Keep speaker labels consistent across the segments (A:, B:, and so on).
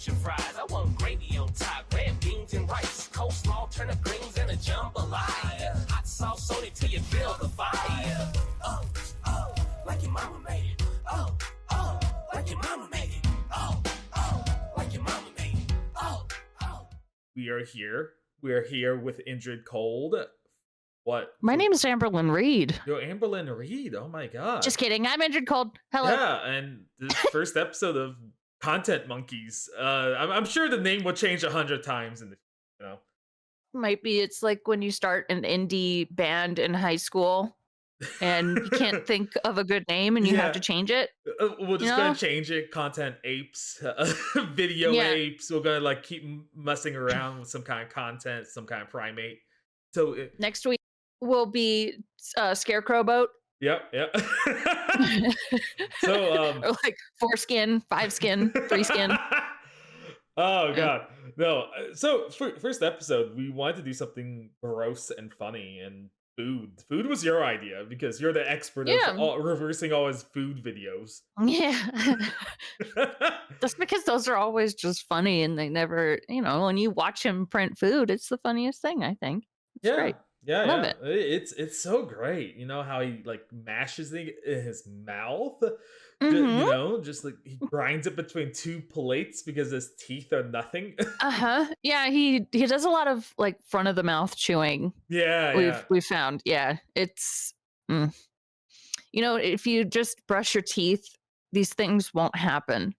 A: your fries. I want gravy on top, red beans and rice, coleslaw, turnip greens, and a jambalaya. Hot sauce on it till you feel the fire. Oh, oh, like your mama made it. Oh, oh, like your mama made it. Oh, oh, like your mama made it. Oh, oh.
B: We are here. We are here with Indrid Cold. What?
C: My name is Amberlyn Reed.
B: Yo, Amberlyn Reed. Oh my god.
C: Just kidding. I'm Indrid Cold. Hello.
B: Yeah, and the first episode of Content Monkeys. I'm sure the name will change 100 times in the, you know.
C: Might be. It's like when you start an indie band in high school and you can't think of a good name and you have to change it.
B: We're just gonna change it. Content apes, video apes. We're gonna like keep messing around with some kind of content, some kind of primate. So
C: next week will be Scarecrow Boat.
B: Yep. So
C: or like 4 skin, 5 skin, 3 skin.
B: Oh god, no. So for first episode, we wanted to do something gross and funny, and food was your idea because you're the expert of reversing all his food videos.
C: Yeah. Just because those are always just funny, and they never, when you watch him print food, it's the funniest thing, I think. It's great.
B: Love it. It's so great. You know how he like mashes it in his mouth. Just like he grinds it between 2 plates because his teeth are nothing.
C: Yeah, he does a lot of like front of the mouth chewing. We've found. Yeah, it's if you just brush your teeth, these things won't happen.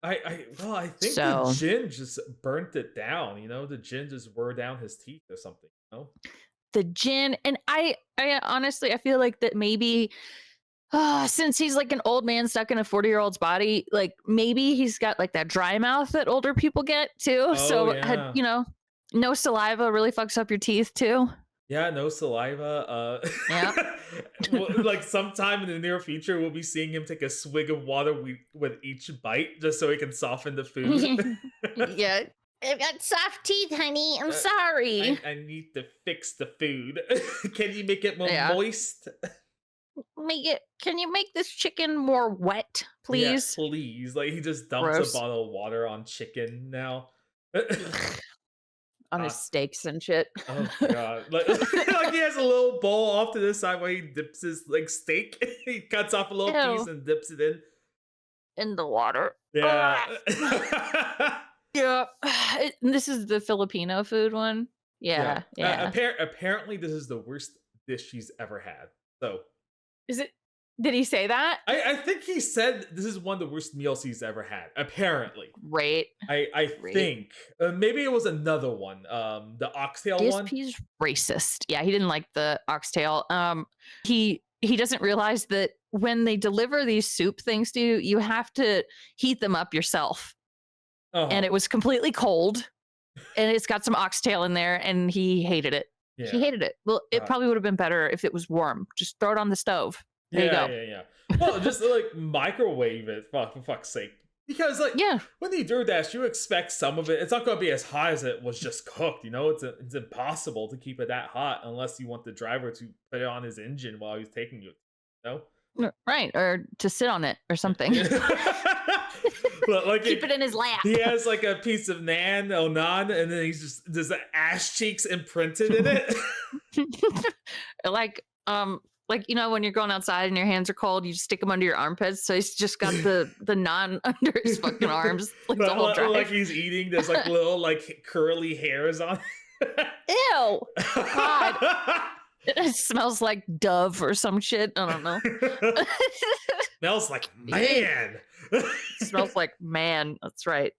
B: I think the gin just burnt it down. The gin just wore down his teeth or something.
C: The gin, and I honestly, I feel like that maybe since he's like an old man stuck in a 40-year-old's body, like maybe he's got like that dry mouth that older people get too. No saliva really fucks up your teeth too.
B: Yeah, no saliva. Like sometime in the near future, we'll be seeing him take a swig of water with each bite just so he can soften the food.
C: Yeah. I've got soft teeth, honey. I'm sorry.
B: I need to fix the food. Can you make it more moist?
C: Can you make this chicken more wet, please?
B: Yeah, please. Like he just dumps a bottle of water on chicken now.
C: On his steaks and shit.
B: Oh god. Like he has a little bowl off to the side where he dips his like steak. He cuts off a little piece and dips it
C: in the water.
B: Yeah.
C: Yeah, this is the Filipino food one. Yeah.
B: Apparently, this is the worst dish she's ever had. So,
C: is it? Did he say that?
B: I think he said this is one of the worst meals he's ever had. Apparently,
C: right?
B: I think maybe it was another one. The oxtail one.
C: DSP's racist. Yeah, he didn't like the oxtail. He doesn't realize that when they deliver these soup things to you, you have to heat them up yourself. And it was completely cold, and it's got some oxtail in there, and he hated it. Yeah. He hated it. Well, it probably would have been better if it was warm. Just throw it on the stove. There you go.
B: Yeah. Well, just like microwave it, for fuck's sake. Because when you do that, you expect some of it. It's not going to be as hot as it was just cooked. It's impossible to keep it that hot unless you want the driver to put it on his engine while he's taking you.
C: Right, or to sit on it or something.
B: Like
C: keep it in his lap.
B: He has like a piece of naan, and then he's just there's the ass cheeks imprinted in it.
C: like when you're going outside and your hands are cold, you just stick them under your armpits. So he's just got the naan under his fucking arms, like the whole drive.
B: Like he's eating. There's like little like curly hairs on.
C: Ew! God. It smells like Dove or some shit. I don't know.
B: Smells like man.
C: Smells like man. That's right.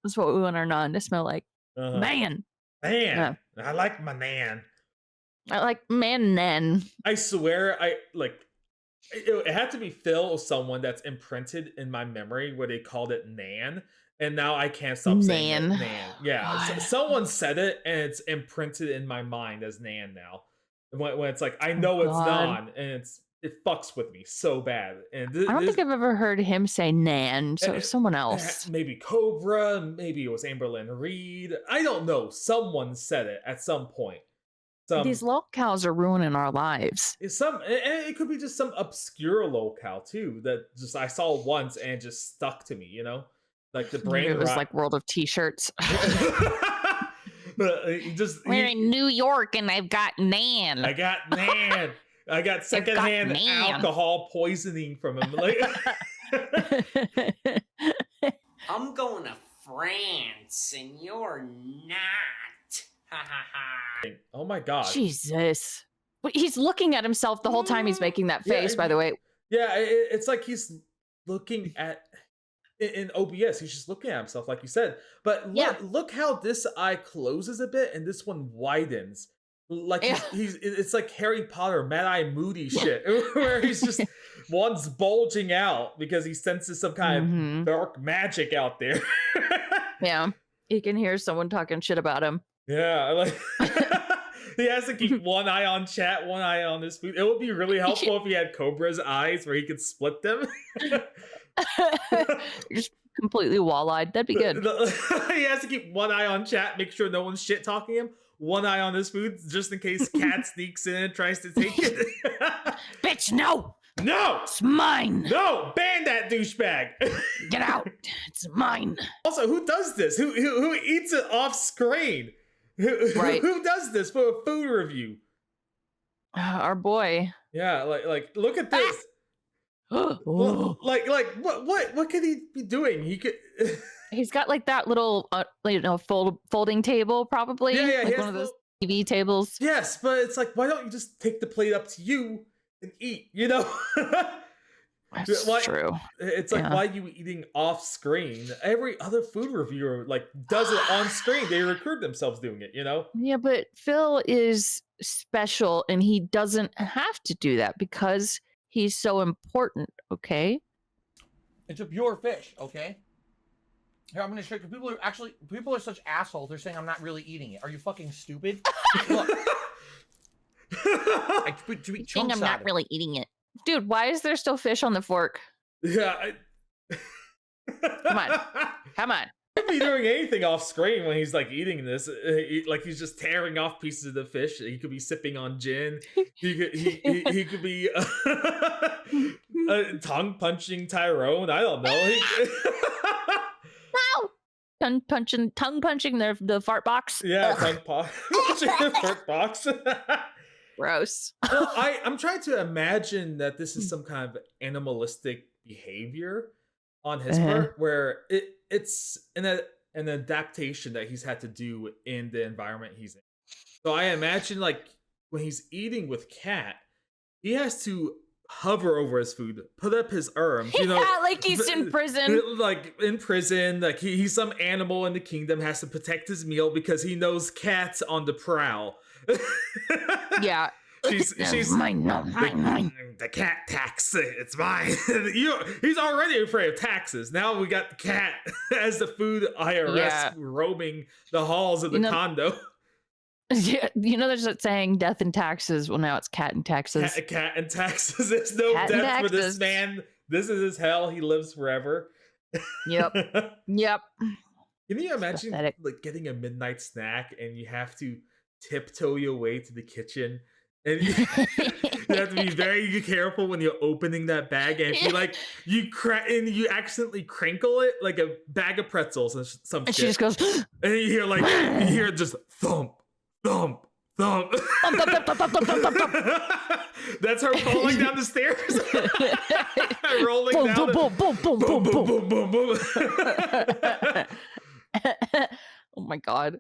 C: That's what we want our naan to smell like. Man.
B: Man. Yeah. I like my nan.
C: I like man.
B: I swear, it had to be Phil or someone that's imprinted in my memory where they called it nan. And now I can't stop saying it, nan. Yeah. Someone said it and it's imprinted in my mind as nan now. When it's like, I know it's non, and it fucks with me so bad. And
C: I don't think I've ever heard him say nan, so it's someone else.
B: Maybe Cobra, maybe it was Amberlyn Reed. I don't know. Someone said it at some point.
C: These lolcows are ruining our lives.
B: It could be just some obscure lolcow too that just I saw once and just stuck to me, Like the
C: Maybe
B: brain
C: it was
B: rot.
C: like World of T-shirts.
B: We're
C: in New York and I've got Nan.
B: I got Nan. I got secondhand alcohol poisoning from him. Like,
D: I'm going to France and you're not. Ha ha ha.
B: oh my god.
C: Jesus. But he's looking at himself the whole time he's making that face, by the way.
B: Yeah, it's like he's looking at in OBS. He's just looking at himself, like you said. But look how this eye closes a bit and this one widens. Like he's it's like Harry Potter, Mad Eye Moody shit, where he's just one's bulging out because he senses some kind of dark magic out there.
C: Yeah, he can hear someone talking shit about him.
B: Yeah, like he has to keep one eye on chat, one eye on his food. It would be really helpful if he had Cobra's eyes where he could split them.
C: Just completely wall-eyed. That'd be good.
B: He has to keep one eye on chat, make sure no one's shit talking him. One eye on his food, just in case Cat sneaks in and tries to take it.
C: Bitch, no!
B: No!
C: It's mine!
B: No! Ban that douchebag!
C: Get out! It's mine!
B: Also, who does this? Who eats it off screen? Who does this for a food review?
C: Our boy.
B: Yeah, like look at this. like what could he be doing? He could.
C: He's got like that little folding table, probably.
B: Yeah,
C: like one of those TV tables.
B: Yes, but it's like, why don't you just take the plate up to you and eat? You know.
C: That's true.
B: It's like, why are you eating off screen? Every other food reviewer like does it on screen. They record themselves doing it, you know? Yeah,
C: but Phil is special and he doesn't have to do that because he's so important, okay?
E: It's a pure fish, okay? Here, I'm gonna show you. People are such assholes. They're saying I'm not really eating it. Are you fucking stupid? Look.
C: I'm not really eating it. Dude, why is there still fish on the fork?
B: Yeah.
C: Come on.
B: He could be doing anything off screen when he's like eating this. Like he's just tearing off pieces of the fish. He could be sipping on gin. He could be tongue punching Tyrone. I don't know.
C: No! Tongue punching the fart box.
B: Yeah, tongue punching the fart box.
C: Gross.
B: Well, I'm trying to imagine that this is some kind of animalistic behavior on his part, where it's an adaptation that he's had to do in the environment he's in. So I imagine like when he's eating with Cat, he has to hover over his food, put up his arms, you know,
C: like he's in prison.
B: Like in prison, like he's some animal in the kingdom, has to protect his meal because he knows Cat's on the prowl.
C: Yeah.
B: She's
C: mine.
B: The cat tax. It's mine. He's already afraid of taxes. Now we got the cat as the food IRS roaming the halls of the condo.
C: Yeah, you know, there's that saying, "Death and taxes." Well, now it's cat and taxes.
B: Cat and taxes. There's no death for this man. This is his hell. He lives forever.
C: Yep. Yep.
B: Can you imagine like getting a midnight snack and you have to tiptoe your way to the kitchen? And you have to be very careful when you're opening that bag, and if you like you accidentally crinkle it like a bag of pretzels and some shit.
C: She just goes,
B: and you hear just thump, thump, thump. That's her falling down the stairs, rolling down.
C: Boom, boom, boom, boom, boom, boom, boom, boom. Oh my god.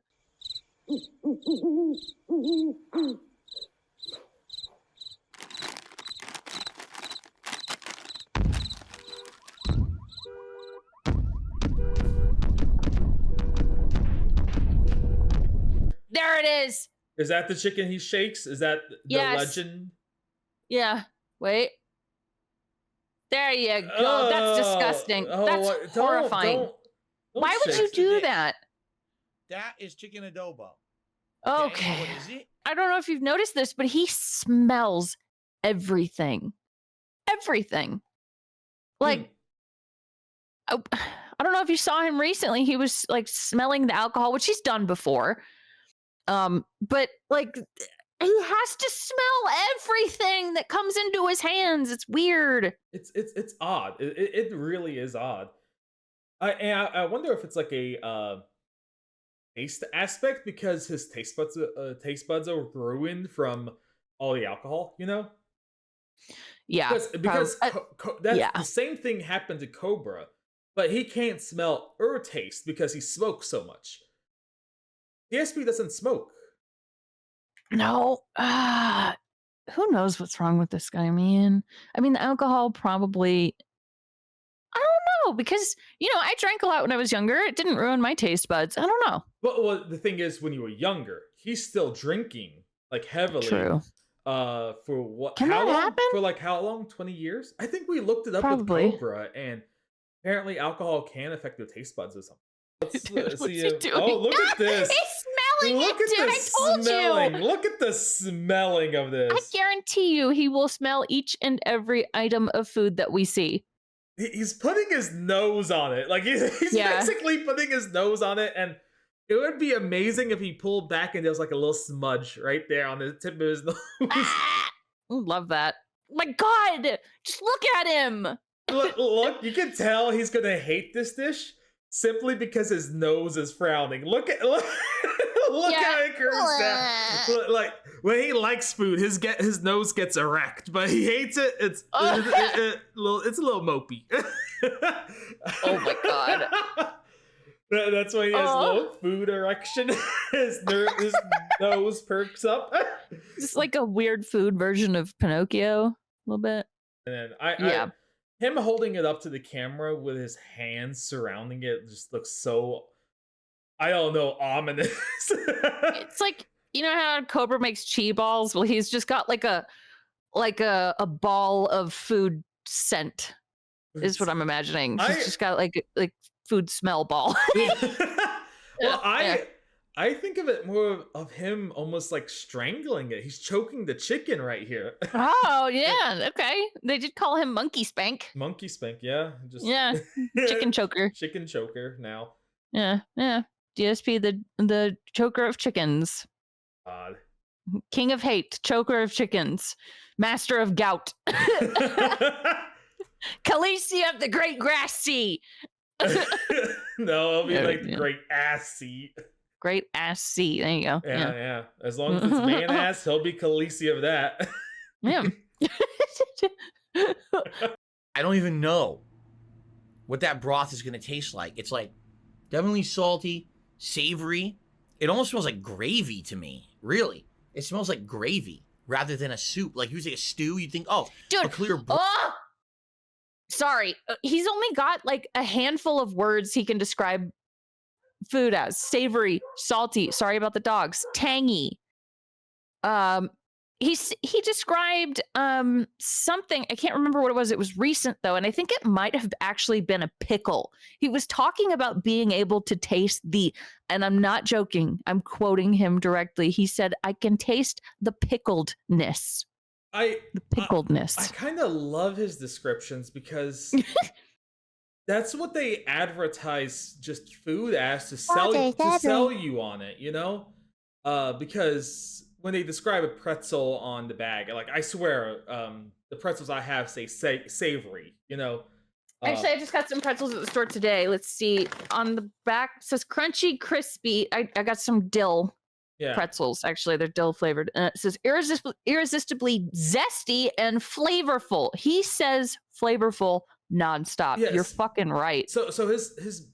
C: There it is.
B: Is that the chicken he shakes? Is that the legend?
C: Yeah. Wait. There you go. That's disgusting. That's horrifying. Why would you do that?
E: That is chicken adobo.
C: Okay.
E: What is it?
C: I don't know if you've noticed this, but he smells everything. Everything. Like, I don't know if you saw him recently. He was like smelling the alcohol, which he's done before. But like he has to smell everything that comes into his hands. It's weird.
B: It's odd. It really is odd. I wonder if it's like a taste aspect because his taste buds are ruined from all the alcohol, you know?
C: Yeah.
B: Because that's
C: yeah.
B: the same thing happened to Cobra, but he can't smell or taste because he smokes so much. DSP doesn't smoke.
C: No. Who knows what's wrong with this guy, man? I mean, the alcohol probably. I don't know, because, I drank a lot when I was younger. It didn't ruin my taste buds. I don't know.
B: Well, the thing is, when you were younger, he's still drinking, like, heavily.
C: True.
B: For what?
C: Can
B: how
C: that
B: long?
C: happen?
B: For like how long? 20 years? I think we looked it up
C: Probably.
B: with Cobra, and apparently alcohol can affect your taste buds or something.
C: Dude, what's he doing?
B: Oh, look at this!
C: He's smelling
B: Look
C: it,
B: at
C: dude.
B: the
C: I told
B: smelling.
C: you.
B: Look at the smelling of this.
C: I guarantee you, he will smell each and every item of food that we see.
B: He's putting his nose on it. Like he's basically putting his nose on it, and it would be amazing if he pulled back and there was like a little smudge right there on the tip of his nose.
C: Love that. My God, just look at him.
B: Look, you can tell he's gonna hate this dish simply because his nose is frowning. Look how it curves down. Like when he likes food, his nose gets erect, but he hates it. It's a little mopey.
C: Oh my God.
B: That's why he has low food erection. His nose perks up.
C: It's like a weird food version of Pinocchio, a little bit.
B: And then him holding it up to the camera with his hands surrounding it just looks so, I don't know, ominous.
C: It's like, you know how Cobra makes chi balls? Well, he's just got like a ball of food scent. Is what I'm imagining. He's just got like food smell ball.
B: Well, I think of it more of him almost like strangling it. He's choking the chicken right here.
C: Oh yeah, okay. They did call him Monkey Spank.
B: Monkey Spank, yeah.
C: Chicken choker.
B: Chicken choker now.
C: Yeah. DSP, the choker of chickens.
B: God.
C: King of hate, choker of chickens, master of gout. Khaleesi of the Great Grass Sea.
B: No, it'll be like the Great Ass Sea.
C: Great Ass Sea. There you go.
B: Yeah. As long as it's man ass, he'll be Khaleesi of that.
C: Yeah.
E: I don't even know what that broth is going to taste like. It's like definitely salty, savory. It almost smells like gravy to me. Really. It smells like gravy rather than a soup. Like usually a stew, you'd think,
C: dude,
E: a clear broth.
C: Sorry. He's only got like a handful of words he can describe food as. Savory, salty, sorry about the dogs, tangy. He described something, I can't remember what it was recent though, and I think it might have actually been a pickle. He was talking about being able to taste and I'm not joking, I'm quoting him directly. He said, I can taste the pickledness. I
B: kind of love his descriptions because that's what they advertise just food as to sell you on it, you know? Because when they describe a pretzel on the bag, like I swear, the pretzels I have say savory, you know?
C: Actually, I just got some pretzels at the store today. Let's see. On the back it says crunchy, crispy. I got some dill pretzels. Actually, they're dill flavored. It says irresistibly zesty and flavorful. He says flavorful nonstop.
B: Yes.
C: You're fucking right.
B: So his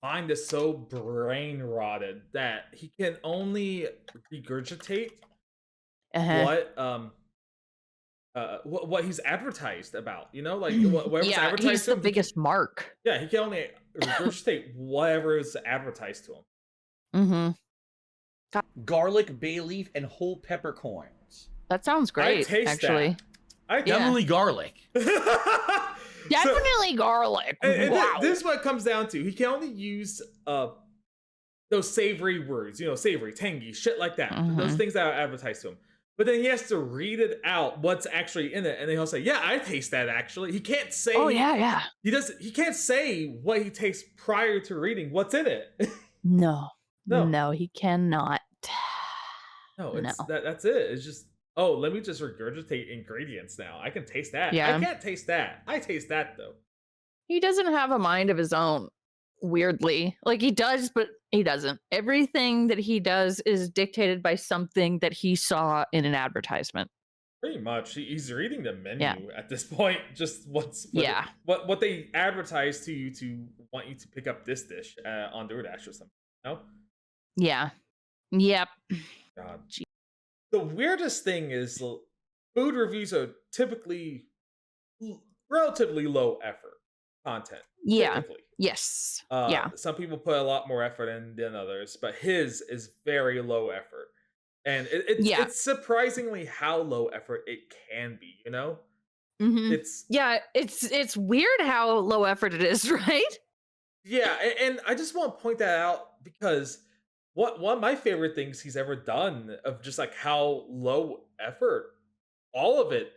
B: mind is so brain rotted that he can only regurgitate what he's advertised about, you know, like whatever's advertised
C: he's
B: to him.
C: The biggest mark.
B: Yeah, he can only regurgitate whatever is advertised to him.
C: Mm-hmm.
E: Garlic, bay leaf, and whole peppercorns.
C: That sounds great.
B: I taste
C: actually.
E: Definitely garlic.
C: Definitely garlic. Wow.
B: This is what it comes down to. He can only use those savory words, you know, savory, tangy, shit like that.
C: Mm-hmm.
B: Those things that are advertised to him. But then he has to read it out what's actually in it, and then he'll say, "Yeah, I taste that." Actually, he can't say.
C: Oh yeah.
B: He can't say what he tastes prior to reading what's in it.
C: No, he cannot.
B: No, that's it. It's just, let me just regurgitate ingredients now. I can taste that.
C: Yeah.
B: I can't taste that. I taste that though.
C: He doesn't have a mind of his own. weirdly. Like he does, but he doesn't. Everything that he does is dictated by something that he saw in an advertisement.
B: Pretty much, he's reading the menu
C: Yeah.
B: at this point. Just what they advertise to you to want you to pick up this dish on DoorDash or something. You know?
C: Yeah. Yep.
B: God. The weirdest thing is food reviews are typically relatively low effort content.
C: Yeah.
B: Typically.
C: Yes.
B: Some people put a lot more effort in than others, but his is very low effort. And it's surprisingly how low effort it can be, you know?
C: Mm-hmm.
B: It's
C: weird how low effort it is, right?
B: Yeah, and I just want to point that out because one of my favorite things he's ever done of just like how low effort all of it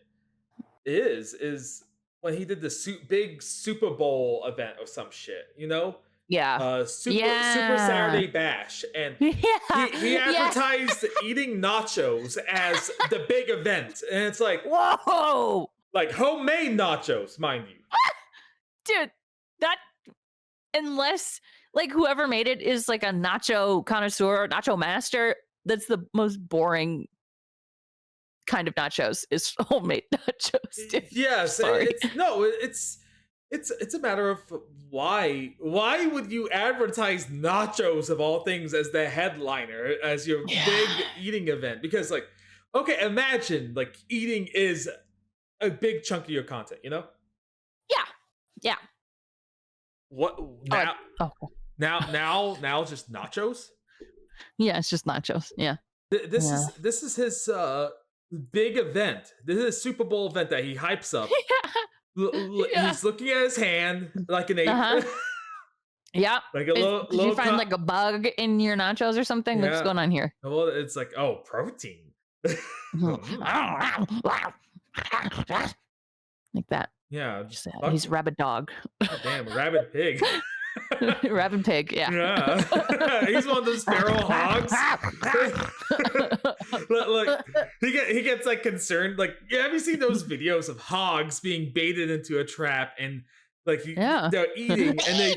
B: is when he did the big Super Bowl event or some shit, you know?
C: Yeah.
B: Super Saturday Bash, and he advertised eating nachos as the big event, and it's like,
C: whoa,
B: like homemade nachos, mind you.
C: Dude, that unless like whoever made it is like a nacho connoisseur, nacho master, that's the most boring kind of nachos is homemade nachos. Dude.
B: Yes,
C: sorry.
B: It's a matter of why would you advertise nachos of all things as the headliner as your big eating event? Because like, okay, imagine like eating is a big chunk of your content, you know?
C: Yeah.
B: What now? Now just nachos?
C: Yeah, it's just nachos. Yeah.
B: This is his big event. This is a Super Bowl event that he hypes up. He's looking at his hand like an ape.
C: Yeah.
B: Like
C: did you find like a bug in your nachos or something?
B: Yeah.
C: What's going on here?
B: Well, it's like, oh, protein.
C: Like that.
B: Yeah.
C: Just, he's rabid dog.
B: Oh, damn, rabid pig.
C: Rabid pig, yeah.
B: Yeah. He's one of those feral hogs. Like he gets like concerned. Like, have you seen those videos of hogs being baited into a trap and like they're eating and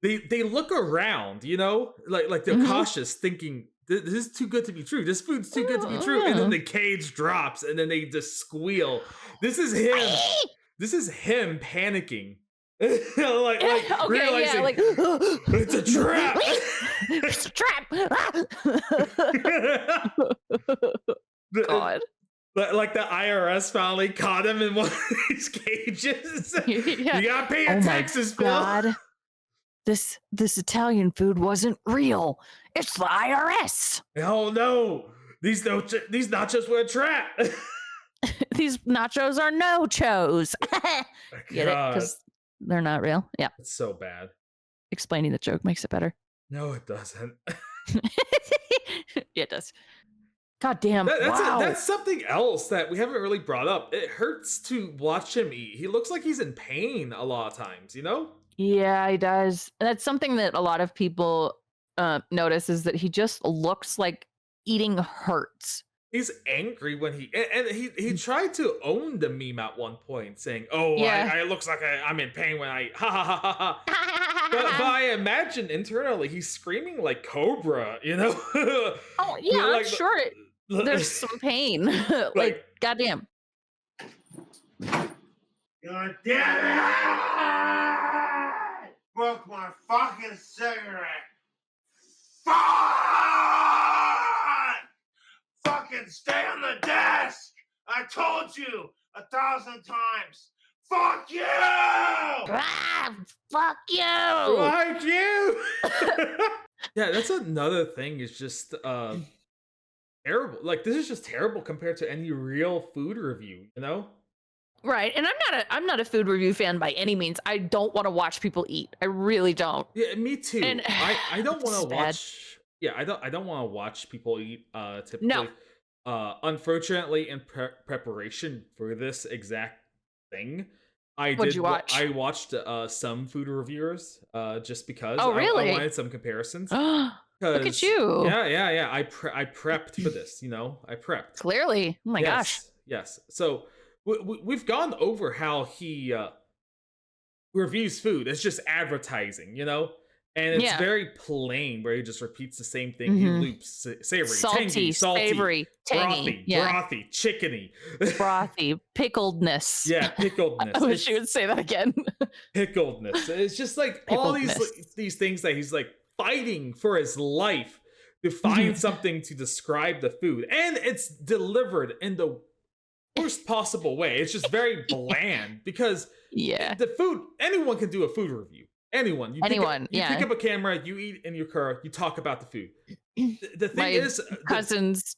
B: they look around, you know, like they're cautious, thinking this is too good to be true. This food's too good to be true. And then the cage drops and then they just squeal. This is him. This is him panicking. like realizing it's a trap.
C: It's a trap. God.
B: Like the IRS finally caught him in one of these cages. You gotta pay your taxes, Phil.
C: God. This Italian food wasn't real. It's the IRS.
B: Oh no. These nachos were a trap.
C: These nachos are no-chos. Get it? Because they're not real. Yeah.
B: It's so bad.
C: Explaining the joke makes it better.
B: No, it doesn't.
C: Yeah, it does. God damn.
B: That's something else that we haven't really brought up. It hurts to watch him eat. He looks like he's in pain a lot of times, you know?
C: Yeah, he does. That's something that a lot of people notice is that he just looks like eating hurts.
B: He's angry when he tried to own the meme at one point, saying, "Oh, yeah. I looks like I'm in pain when I ha ha ha ha ha." But I imagine internally he's screaming like Cobra, you know?
C: Oh yeah, like, I'm sure there's some pain. Like goddamn.
F: God damn it! Broke my fucking cigarette. Fuck! Fucking stay on the desk! I told you 1,000 times. Fuck you!
C: Fuck you!
B: Fuck you! Yeah, that's another thing. Is just terrible. Like this is just terrible compared to any real food review. You know?
C: Right, and I'm not a food review fan by any means. I don't want to watch people eat. I really don't.
B: Yeah, me too. And I don't want to watch. Yeah, I don't want to watch people eat. Typically,
C: no.
B: Unfortunately, in preparation for this exact thing,
C: What'd you watch?
B: I watched some food reviewers just because.
C: Oh, really?
B: I wanted some comparisons.
C: Look at you.
B: Yeah. I prepped for this. You know, I prepped.
C: Clearly. Oh my gosh.
B: Yes. So we've gone over how he reviews food. It's just advertising, you know? And it's
C: Yeah.
B: very plain, where he just repeats the same thing. He loops savory,
C: Salty,
B: tangy, salty,
C: savory, tangy,
B: brothy,
C: yeah.
B: brothy, chickeny.
C: Frothy, pickledness.
B: Yeah, pickledness.
C: I wish you would say that again.
B: Pickledness. It's just like all
C: Pickledness.
B: these things that he's like fighting for his life to find something to describe the food, and it's delivered in the worst possible way. It's just very bland because the food, anyone can do a food review. Anyone, you pick up a camera, you eat in your car, you talk about the food. The thing is,
C: cousin's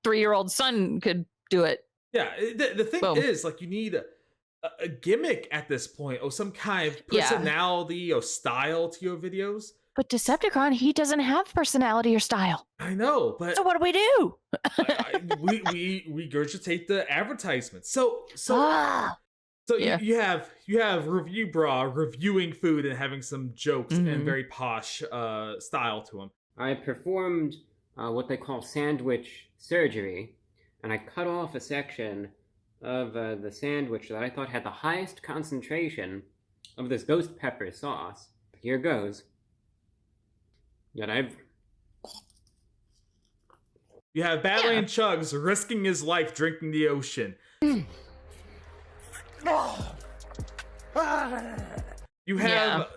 C: 3-year-old son could do it.
B: Yeah, the thing is, like, you need a gimmick at this point, or some kind of personality or style to your videos.
C: But Decepticon, he doesn't have personality or style.
B: I know, but
C: so what do we do?
B: we regurgitate the advertisements. So you have Review Bra reviewing food and having some jokes and very posh style to him.
G: I performed what they call sandwich surgery, and I cut off a section of the sandwich that I thought had the highest concentration of this ghost pepper sauce. Here goes. You
B: have Badland Chugs risking his life drinking the ocean. You have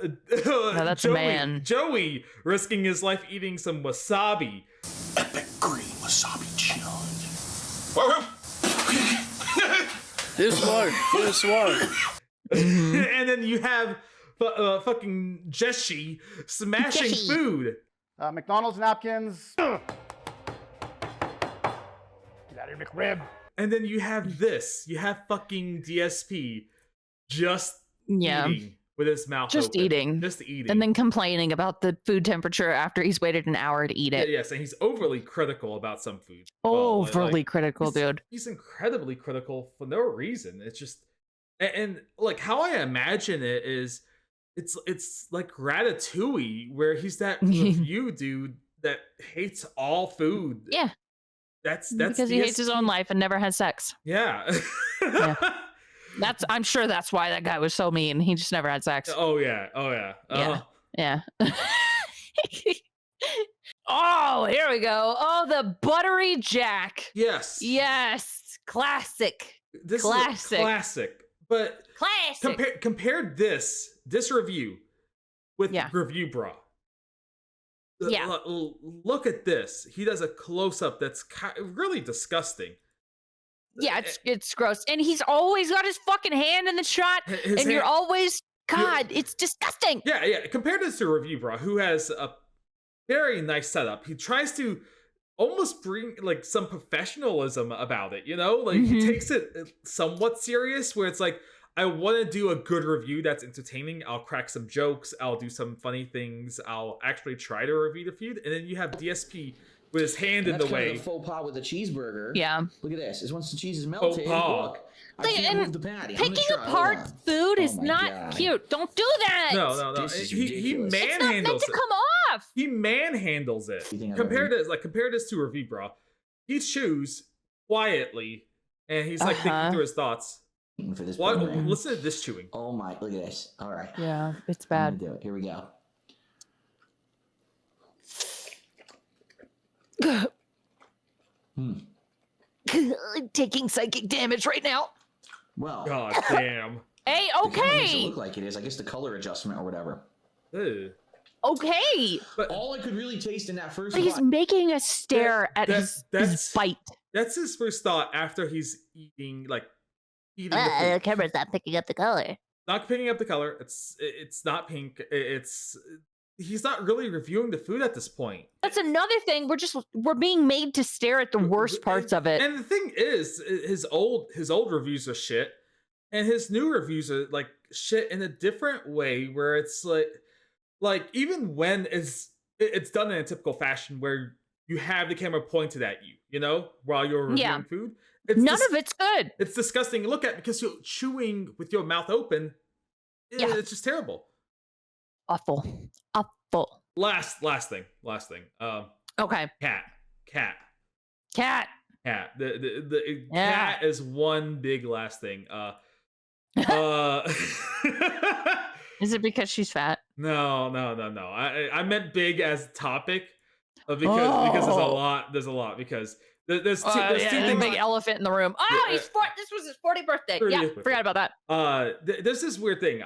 C: that's
B: Joey risking his life eating some wasabi.
F: Epic green wasabi challenge.
H: This one.
B: And then you have fucking Jessie smashing food.
H: McDonald's napkins. Get out of here, McRib.
B: And then you have this. You have fucking DSP just eating with his mouth
C: just
B: open.
C: Just eating. And then complaining about the food temperature after he's waited an hour to eat it.
B: Yes, and he's overly critical about some food.
C: Overly critical, dude.
B: He's incredibly critical for no reason. It's just... And like, how I imagine it is... It's like Ratatouille, where he's that review dude that hates all food.
C: Yeah.
B: That's
C: because he hates his own life and never has sex.
B: Yeah.
C: I'm sure that's why that guy was so mean. He just never had sex.
B: Oh yeah.
C: Yeah. Oh, here we go. Oh, the buttery Jack.
B: Yes.
C: Classic.
B: This is a classic. But compared this review with Review Bra. Look at this. He does a close-up that's really disgusting.
C: Yeah, it's gross. And he's always got his fucking hand in the shot. You're always... God, it's disgusting.
B: Yeah. Compared this to Review Bra, who has a very nice setup. He tries to almost bring like some professionalism about it, you know? Like he takes it somewhat serious, where it's like, I want to do a good review that's entertaining. I'll crack some jokes. I'll do some funny things. I'll actually try to review the food. And then you have DSP with his hand in the way.
E: That's faux pas with the cheeseburger.
C: Yeah.
E: Look at this. Once the cheese is melted, look, I can't move the patty.
C: Picking apart food is not cute. Don't do that.
B: No. He manhandles it. It's not meant to come off. He manhandles it. Compare this to Review Bra. He chews quietly, and he's like thinking through his thoughts.
E: For this
B: listen to this chewing.
E: Oh my, look at this. All right.
C: Yeah, it's bad.
E: I'm gonna do it. Here we go.
C: I'm taking psychic damage right now.
E: Well.
B: God damn.
C: Hey, okay.
E: It makes it look like it is. I guess the color adjustment or whatever.
B: Ew.
C: Okay.
E: But all I could really taste in that first
C: But he's making us stare at his bite.
B: That's his first thought after he's eating the
C: camera's not picking up the color.
B: Not picking up the color. It's not pink. He's not really reviewing the food at this point.
C: That's another thing. We're being made to stare at the worst parts of it.
B: And the thing is, his old reviews are shit, and his new reviews are like shit in a different way, where it's like even when it's done in a typical fashion where you have the camera pointed at you, you know, while you're reviewing food.
C: None of it's good.
B: It's disgusting to look at because you're chewing with your mouth open. It's just terrible.
C: Awful.
B: Last thing.
C: Okay.
B: Cat. The cat is one big last thing.
C: Is it because she's fat?
B: No. I meant big as a topic, because there's a lot because there's two
C: There's a
B: things.
C: big elephant in the room. Oh, this was his 40th birthday.
B: 30th
C: Yeah,
B: birthday.
C: forgot about that.
B: There's this weird thing.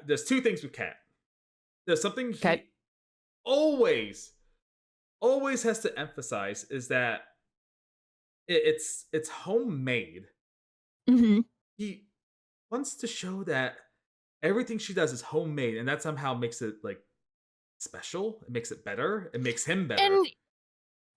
B: There's two things with Cat. There's something he
C: Okay.
B: always has to emphasize is that it's homemade.
C: Mm-hmm.
B: He wants to show that everything she does is homemade, and that somehow makes it like special. It makes it better. It makes him better.
C: And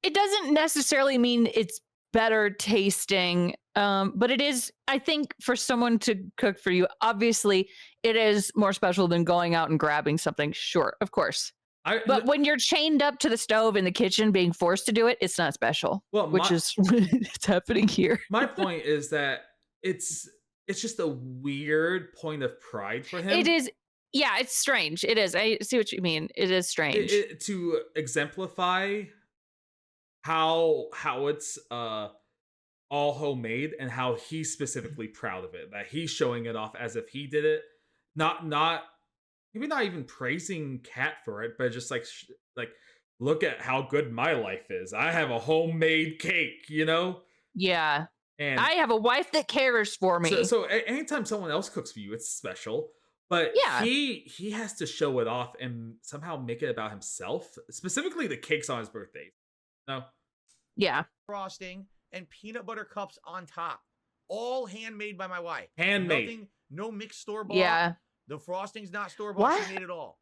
C: it doesn't necessarily mean it's better tasting, but it is, I think, for someone to cook for you, obviously it is more special than going out and grabbing something. Sure, of course. But when you're chained up to the stove in the kitchen being forced to do it, it's not special.
B: Well,
C: which is what's happening here.
B: My point is that it's just a weird point of pride for him.
C: It is. Yeah, it's strange. It is. I see what you mean. It is strange.
B: To exemplify how it's all homemade and how he's specifically proud of it. That he's showing it off as if he did it. Not maybe not even praising Kat for it, but just like look at how good my life is. I have a homemade cake, you know?
C: Yeah.
B: And
C: I have a wife that cares for me.
B: So anytime someone else cooks for you, it's special. But
C: yeah,
B: he has to show it off and somehow make it about himself. Specifically the cakes on his birthday. No.
C: Yeah.
E: Frosting and peanut butter cups on top. All handmade by my wife.
B: Handmade.
E: Nothing, no mixed store-bought.
C: Yeah.
E: The frosting's not store-bought. She made it all.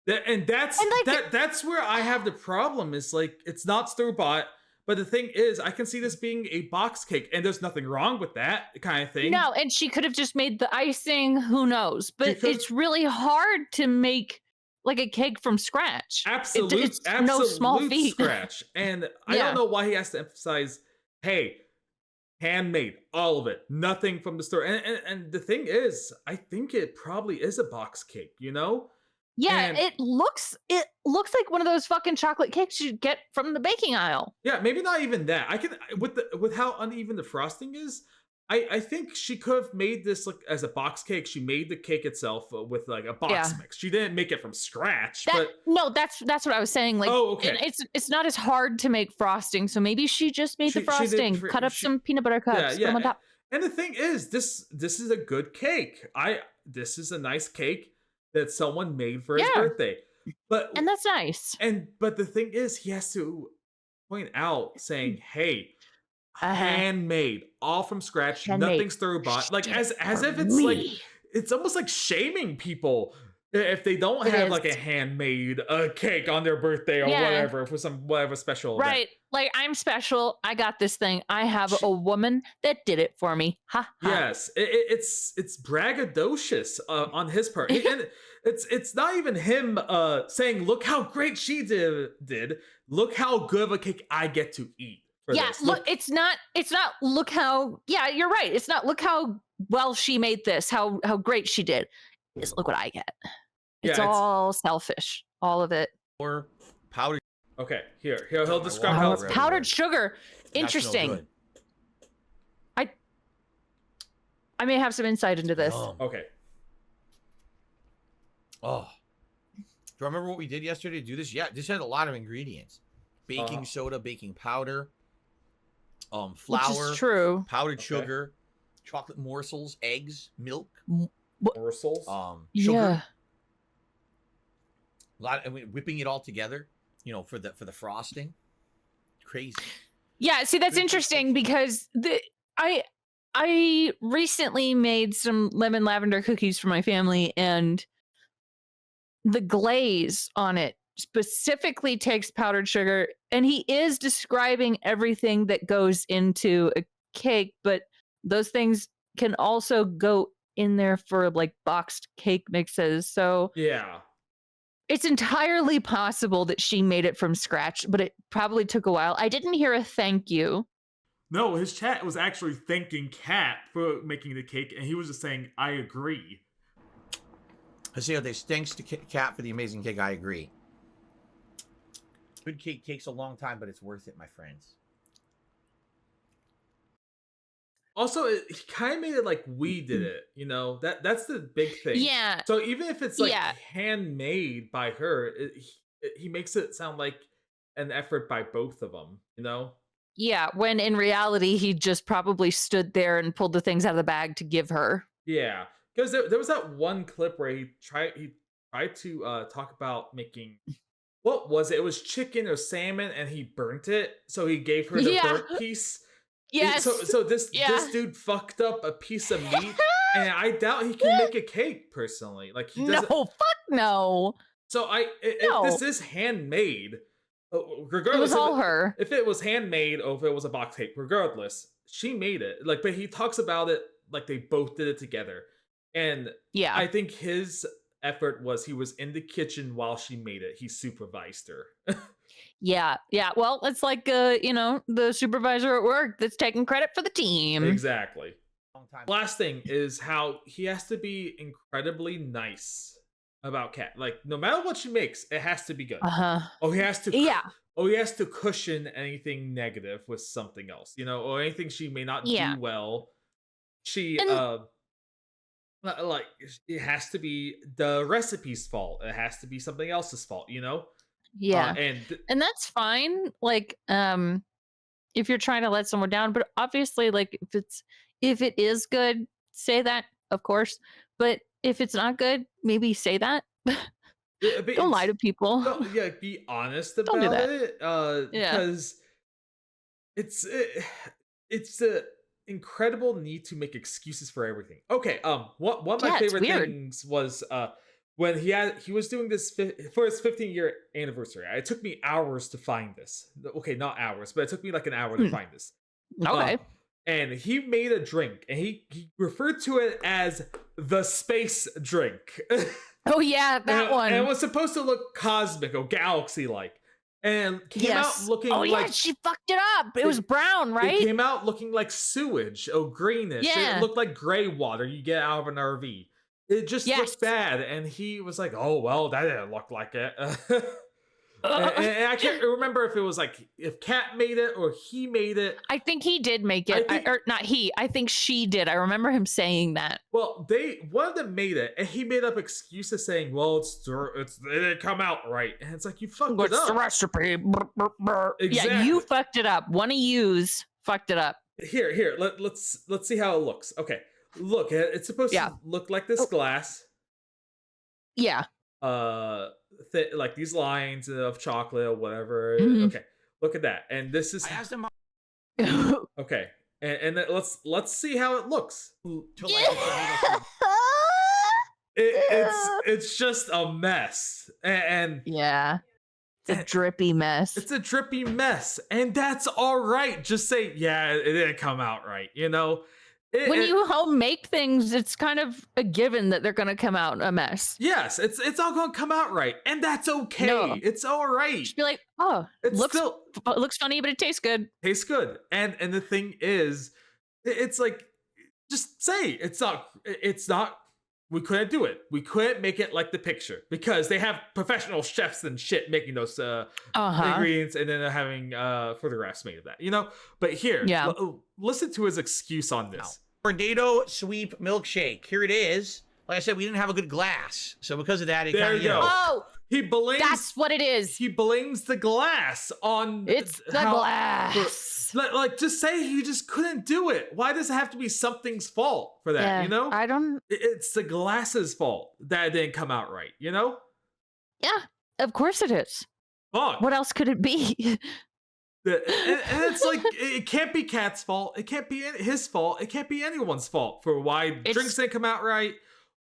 B: That's where I have the problem. Is like it's not store-bought. But the thing is, I can see this being a box cake, and there's nothing wrong with that kind of thing.
C: No, and she could have just made the icing. Who knows? But it's really hard to make like a cake from scratch.
B: Absolutely,
C: it's no small feat.
B: Scratch. And I don't know why he has to emphasize, hey, handmade, all of it, nothing from the store. And the thing is, I think it probably is a box cake, you know?
C: Yeah,
B: and
C: it looks like one of those fucking chocolate cakes you get from the baking aisle.
B: Yeah, maybe not even that. I can with how uneven the frosting is, I think she could have made this like as a box cake. She made the cake itself with like a box mix. She didn't make it from scratch.
C: That's what I was saying. Like,
B: okay.
C: It's not as hard to make frosting, so maybe she just made the frosting, cut up some peanut butter cups, put them on top.
B: And the thing is, this is a good cake. This is a nice cake that someone made for his birthday.
C: And that's nice.
B: But the thing is, he has to point out saying, hey, handmade, all from scratch, nothing store-bought. Like as if it's like it's almost like shaming people if they don't have like a handmade cake on their birthday or whatever for some whatever special event.
C: Right. Like, I'm special. I got this thing. I have a woman that did it for me. Ha ha.
B: Yes, it's braggadocious on his part, and it's not even him saying, "Look how great she did. Look how good of a cake I get to eat."
C: Look, it's not. Look how. Yeah, you're right. It's not. Look how well she made this. How great she did. It's look what I get. It's all selfish. All of it.
E: Or powdered.
B: Okay, here he'll describe how it's
C: powdered sugar. Interesting. I may have some insight into this.
B: Okay.
E: Oh. Do you remember what we did yesterday to do this? Yeah, this had a lot of ingredients. Baking soda, baking powder, flour,
C: which is true.
E: Powdered sugar, chocolate morsels, eggs, milk.
B: Morsels?
E: Sugar. A lot of, whipping it all together, for the frosting. Crazy.
C: Yeah, see, that's interesting because I recently made some lemon lavender cookies for my family, and the glaze on it specifically takes powdered sugar, and he is describing everything that goes into a cake, but those things can also go in there for like boxed cake mixes. So
B: yeah,
C: it's entirely possible that she made it from scratch, but it probably took a while. I didn't hear a thank you.
B: No, his chat was actually thanking Kat for making the cake, and he was just saying, I agree.
E: I say, thanks to Kat for the amazing cake. I agree. Good cake takes a long time, but it's worth it, my friends.
B: Also, he kind of made it like we did it, you know? That's the big thing.
C: Yeah.
B: So even if it's like
C: Yeah.
B: handmade by her, he makes it sound like an effort by both of them, you know?
C: Yeah, when in reality, he just probably stood there and pulled the things out of the bag to give her.
B: Yeah, because there was that one clip where he tried to talk about making, what was it? It was chicken or salmon, and he burnt it, so he gave her the burnt piece.
C: Yes.
B: So this dude fucked up a piece of meat, and I doubt he can make a cake personally. Like he doesn't.
C: No, fuck no.
B: So if this is handmade, regardless,
C: It was all her.
B: If it was handmade or if it was a box cake, regardless, she made it. Like, but he talks about it like they both did it together, and
C: Yeah.
B: I think his effort was he was in the kitchen while she made it. He supervised her.
C: Yeah. Well, it's like the supervisor at work that's taking credit for the team.
B: Exactly. Last thing is how he has to be incredibly nice about Kat. Like, no matter what she makes, it has to be good. He has to.
C: Yeah.
B: He has to cushion anything negative with something else, you know, or anything she may not do well. She like, it has to be the recipe's fault. It has to be something else's fault, you know.
C: Yeah. And that's fine. Like, if you're trying to let someone down, but obviously, like, if it is good, say that, of course. But if it's not good, maybe say that. Don't lie to people.
B: Be honest about it. Because it's a incredible need to make excuses for everything. Okay, one of my favorite things was when he was doing this for his 15-year anniversary. It took me hours to find this. Okay, not hours, but it took me like an hour to find this.
C: Okay.
B: And he made a drink, and he referred to it as the space drink.
C: Oh yeah, that one.
B: And it was supposed to look cosmic or galaxy-like. And came out looking like...
C: Oh yeah, she fucked it up. It was brown, right?
B: It came out looking like sewage or greenish.
C: Yeah.
B: It looked like gray water you get out of an RV. It just looked bad. And he was like, oh, well, that didn't look like it. And I can't remember if it was like, if Kat made it or he made it.
C: I think he did make it. Or not he. I think she did. I remember him saying that.
B: Well, one of them made it, and he made up excuses saying, well, it didn't come out right. And it's like, you fucked it up.
C: What's the recipe?
B: Exactly.
C: Yeah, you fucked it up. One of yous fucked it up.
B: Here, let's see how it looks. Okay, look, it's supposed to look like this glass.
C: Yeah.
B: Like these lines of chocolate or whatever. Okay, look at that. And this is.
E: I asked him.
B: Okay, and then let's see how it looks. It's just a mess, and
C: yeah, it's a drippy mess.
B: It's a drippy mess, and that's all right. Just say, yeah, it didn't come out right, you know.
C: When you home make things, it's kind of a given that they're going to come out a mess.
B: Yes, it's all going to come out right, and that's okay.
C: No.
B: It's all right.
C: Just be like, oh, it looks funny, but it tastes good.
B: Tastes good, and the thing is, it's like, just say it's not. We couldn't do it. We couldn't make it like the picture because they have professional chefs and shit making those ingredients, and then they're having photographs made of that, you know. But here, listen to his excuse on this.
E: Tornado sweep milkshake. Here it is. Like I said, we didn't have a good glass, so because of that, it
B: there you go.
C: Oh,
B: he blames.
C: That's what it is.
B: He blames the glass on.
C: It's the glass.
B: Like, just say you just couldn't do it. Why does it have to be something's fault for that?
C: Yeah,
B: you know,
C: I don't.
B: It's the glass's fault that it didn't come out right. You know.
C: Yeah, of course it is.
B: Fuck.
C: What else could it be?
B: And it's like, it can't be Kat's fault. It can't be his fault. It can't be anyone's fault for why drinks didn't come out right.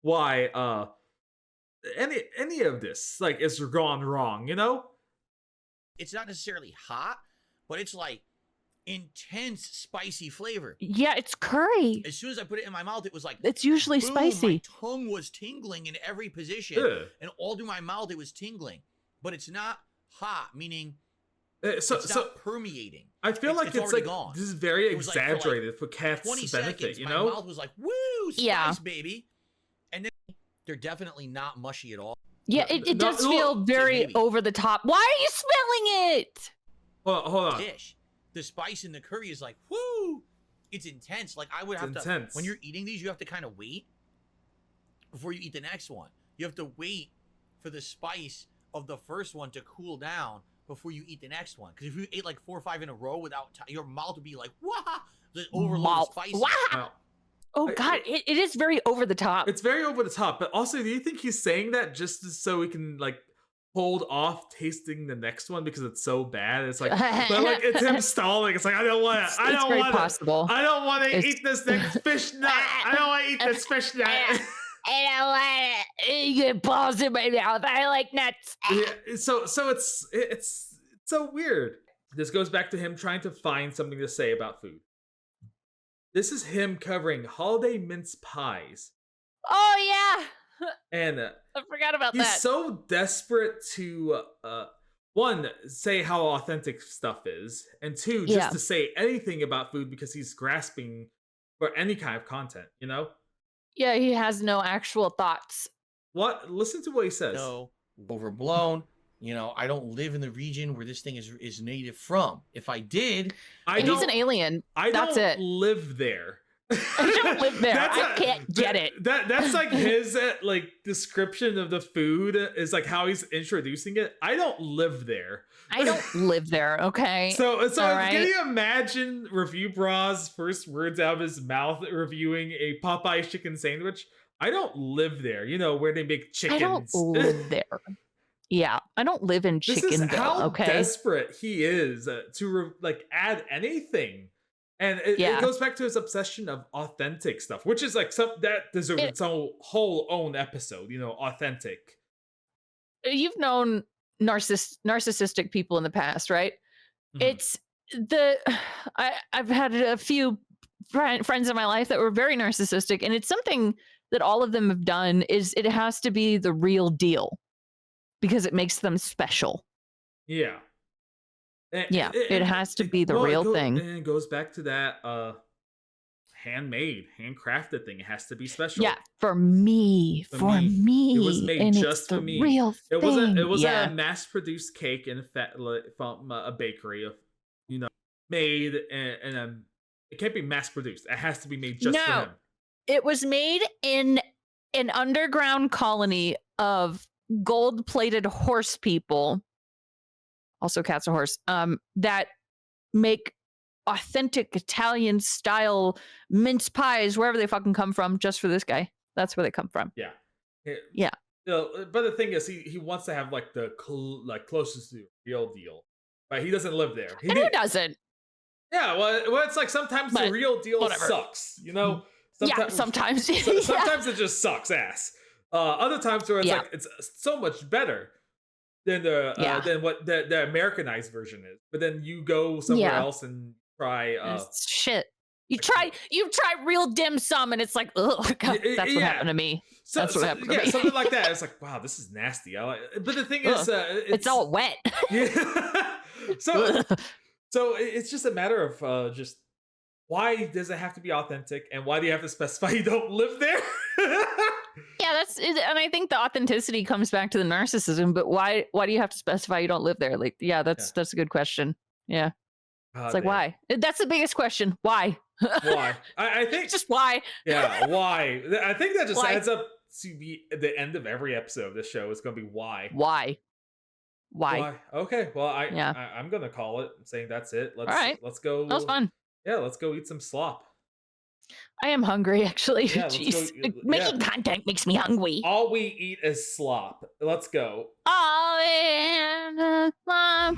B: Why any of this like is gone wrong, you know?
E: It's not necessarily hot, but it's like intense spicy flavor.
C: Yeah, it's curry.
E: As soon as I put it in my mouth, it was like,
C: it's usually
E: boom,
C: spicy.
E: My tongue was tingling in every position, and all through my mouth it was tingling. But it's not hot, meaning it's not permeating.
B: I feel like it's like
E: gone.
B: This is very exaggerated
E: like
B: for Kat's
E: 20
B: benefit,
E: seconds,
B: you know?
E: My mouth was like, woo, spice, baby. And then they're definitely not mushy at all.
C: Yeah, it does feel very over the top. Why are you smelling it?
B: Hold on.
E: Dish. The spice in the curry is like, woo. it's intense. Like I would have to, when you're eating these, you have to kind of wait before you eat the next one. You have to wait for the spice of the first one to cool down before you eat the next one. Because if you ate like 4 or 5 in a row without, your mouth would be like, wah, the overload of spice.
C: Wow. Oh God, it is very over the top.
B: It's very over the top, but also, do you think he's saying that just so he can like hold off tasting the next one because it's so bad? It's like, but like it's him stalling. It's like I don't want it. I don't want it. I don't want to eat this next fish nut. I don't want to eat this fish nut.
C: I don't want it. You get balls in my mouth. I like nuts.
B: Yeah, so it's so weird. This goes back to him trying to find something to say about food. This is him covering holiday mince pies.
C: Oh yeah.
B: And
C: I forgot about that.
B: He's so desperate to one, say how authentic stuff is, and two, just to say anything about food because he's grasping for any kind of content, you know?
C: Yeah, he has no actual thoughts.
B: What? Listen to what he says.
E: No, overblown. You know, I don't live in the region where this thing is native from. If I did,
C: he's an alien. That's it.
B: Live there.
C: I don't live there. I can't get it.
B: That's like his like description of the food is like how he's introducing it. I don't live there.
C: I don't live there. Okay.
B: So right. Can you imagine Review Bra's first words out of his mouth reviewing a Popeye chicken sandwich? I don't live there. You know where they make chickens.
C: I don't live there. Yeah, I don't live in Chickenville. This is how
B: desperate he is to like add anything. And it goes back to his obsession of authentic stuff, which is like that deserves its own whole own episode, you know, authentic.
C: You've known narcissistic people in the past, right? Mm-hmm. I've had a few friends in my life that were very narcissistic, and it's something that all of them have done is it has to be the real deal because it makes them special.
B: Yeah.
C: It has to be the real thing.
B: And it goes back to that handmade, handcrafted thing. It has to be special.
C: Yeah, for me. It
B: was made just for me.
C: Real
B: it
C: thing.
B: wasn't a mass-produced cake from a bakery, you know, made and it can't be mass-produced. It has to be made just for him.
C: It was made in an underground colony of gold-plated horse people. Also cats or horse, that make authentic Italian style mince pies wherever they fucking come from just for this guy. That's where they come from.
B: Yeah.
C: Yeah.
B: But the thing is, he wants to have like the closest to the real deal. But he doesn't live there.
C: Who doesn't?
B: Yeah, well, it's like sometimes the real deal sucks, you know?
C: Sometimes
B: it just sucks ass. Other times where it's like it's so much better than than what the Americanized version is. But then you go somewhere else and try
C: shit. You try real dim sum and it's like, ugh, God, that's what happened to me. That's what happened to me.
B: Something like that. It's like, wow, this is nasty. But the thing is,
C: it's all wet.
B: So it's just a matter of just why does it have to be authentic, and why do you have to specify you don't live there?
C: Yeah, that's it, and I think the authenticity comes back to the narcissism. But why do you have to specify you don't live there? Like, that's a good question. Yeah, it's like why? That's the biggest question. Why?
B: Why? I think
C: just why.
B: Yeah, why? I think that just adds up to be the end of every episode of this show. It's going to be why.
C: Why?
B: Okay, well, I'm gonna call it, saying that's it. Let's go.
C: That was fun.
B: Yeah, let's go eat some slop.
C: I am hungry, actually. Yeah, jeez, making content makes me hungry.
B: All we eat is slop. Let's go.
C: All in slop.